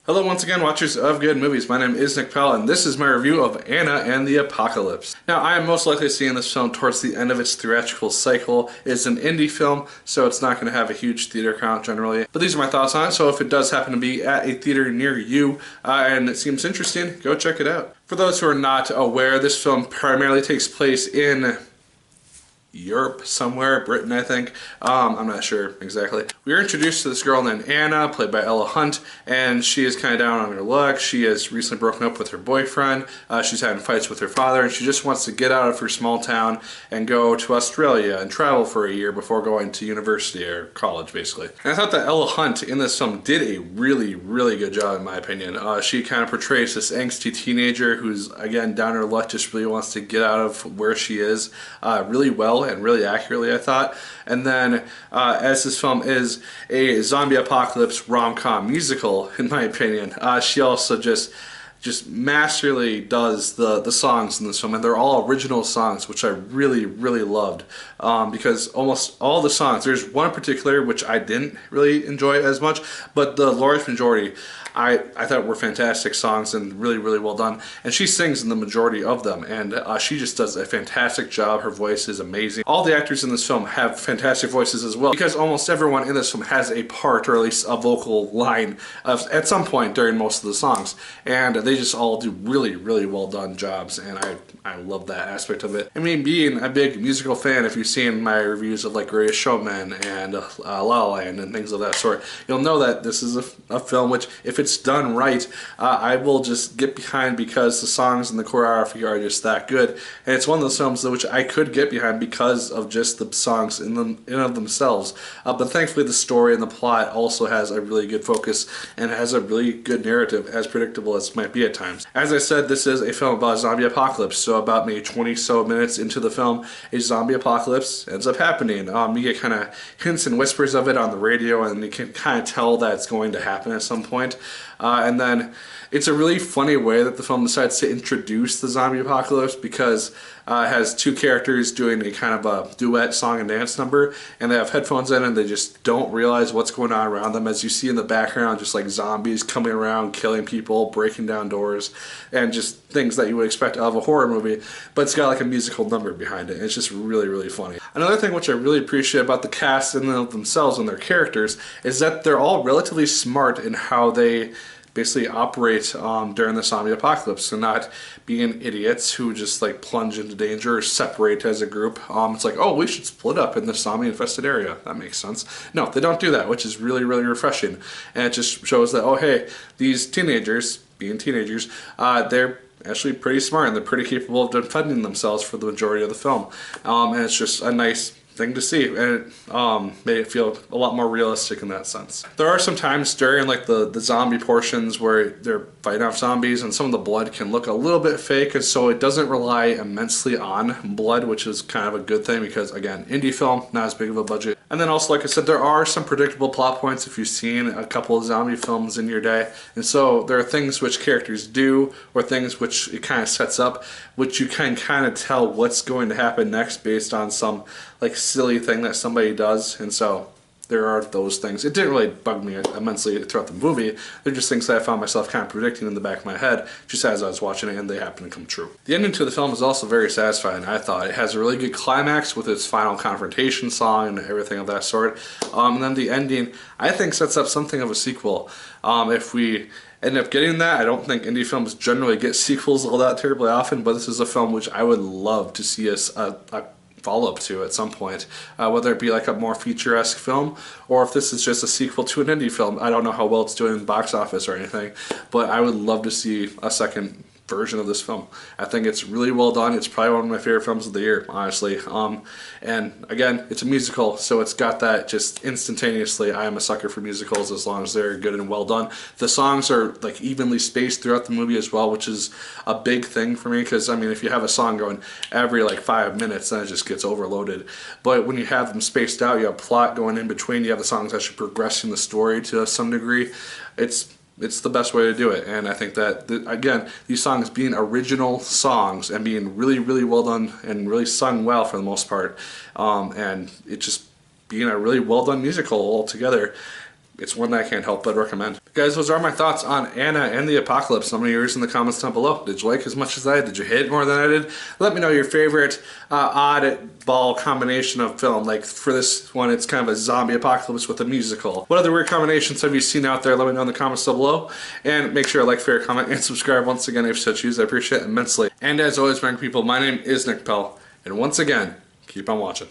Hello once again, watchers of good movies. My name is Nick Pell, and this is my review of Anna and the Apocalypse. Now, I am most likely seeing this film towards the end of its theatrical cycle. It's an indie film, so it's not going to have a huge theater count generally. But these are my thoughts on it, so if it does happen to be at a theater near you, and it seems interesting, go check it out. For those who are not aware, this film primarily takes place in Europe somewhere, Britain I think. I'm not sure exactly. We are introduced to this girl named Anna, played by Ella Hunt, and she is kind of down on her luck. She has recently broken up with her boyfriend. She's having fights with her father, and she just wants to get out of her small town and go to Australia and travel for a year before going to university or college, basically. And I thought that Ella Hunt in this film did a really, really good job, in my opinion. She kind of portrays this angsty teenager who's, again, down on her luck, just really wants to get out of where she is really well and really accurately, I thought. And then, as this film is a zombie apocalypse rom-com musical, in my opinion, she also just masterly does the songs in this film, and they're all original songs, which I really, really loved. Because almost all the songs, there's one in particular which I didn't really enjoy as much, but the large majority I thought were fantastic songs and really, really well done. And she sings in the majority of them, and she just does a fantastic job. Her voice is amazing. All the actors in this film have fantastic voices as well, because almost everyone in this film has a part, or at least a vocal line, at some point during most of the songs. And they just all do really, really well done jobs, and I love that aspect of it. I mean, being a big musical fan, if you've seen my reviews of like Greatest Showman and La La Land and things of that sort, you'll know that this is a film which, if it's done right, I will just get behind, because the songs and the choreography are just that good. And it's one of those films which I could get behind because of just the songs in of themselves. But thankfully the story and the plot also has a really good focus and has a really good narrative, as predictable as it might be at times. As I said, this is a film about a zombie apocalypse, so about maybe 20 so minutes into the film, a zombie apocalypse ends up happening. You get kind of hints and whispers of it on the radio, and you can kind of tell that it's going to happen at some point. And then it's a really funny way that the film decides to introduce the zombie apocalypse, because it has two characters doing a kind of a duet song and dance number, and they have headphones in and they just don't realize what's going on around them. As you see in the background, just like zombies coming around, killing people, breaking down doors, and just things that you would expect of a horror movie, but it's got like a musical number behind it. It's just really, really funny. Another thing which I really appreciate about the cast and themselves and their characters is that they're all relatively smart in how they basically operate during the zombie apocalypse, and not being idiots who just like plunge into danger or separate as a group. It's like, oh, we should split up in this zombie infested area. That makes sense. No, they don't do that, which is really, really refreshing. And it just shows that, oh hey, these teenagers, being teenagers, they're actually pretty smart and they're pretty capable of defending themselves for the majority of the film. And it's just a nice thing to see, and it made it feel a lot more realistic in that sense. There are some times during like the zombie portions where they're fighting off zombies, and some of the blood can look a little bit fake, and so it doesn't rely immensely on blood, which is kind of a good thing, because again, indie film, not as big of a budget. And then also, like I said, there are some predictable plot points if you've seen a couple of zombie films in your day, and so there are things which characters do, or things which it kind of sets up, which you can kind of tell what's going to happen next based on some like silly thing that somebody does. And so there are those things. It didn't really bug me immensely throughout the movie. They're just things that I found myself kind of predicting in the back of my head just as I was watching it, and they happen to come true. The ending to the film is also very satisfying, I thought. It has a really good climax with its final confrontation song and everything of that sort. And then the ending, I think, sets up something of a sequel. If we end up getting that, I don't think indie films generally get sequels all that terribly often, but this is a film which I would love to see a follow-up to at some point, whether it be like a more feature-esque film, or if this is just a sequel to an indie film. I don't know how well it's doing in the box office or anything, but I would love to see a second version of this film. I think it's really well done. It's probably one of my favorite films of the year, honestly. And again, it's a musical, so it's got that just instantaneously. I am a sucker for musicals as long as they're good and well done. The songs are like evenly spaced throughout the movie as well, which is a big thing for me, because I mean, if you have a song going every like 5 minutes, then it just gets overloaded. But when you have them spaced out, you have plot going in between, you have the songs actually progressing the story to some degree. It's the best way to do it, and I think that, again, these songs being original songs and being really, really well done and really sung well for the most part, and it just being a really well done musical altogether, it's one that I can't help but recommend. Guys, those are my thoughts on Anna and the Apocalypse. Let me know yours in the comments down below. Did you like as much as I did? Did you hate it more than I did? Let me know your favorite oddball combination of film. Like for this one, it's kind of a zombie apocalypse with a musical. What other weird combinations have you seen out there? Let me know in the comments down below. And make sure to like, favorite, comment, and subscribe once again if you so choose. I appreciate it immensely. And as always, my people, my name is Nick Pell. And once again, keep on watching.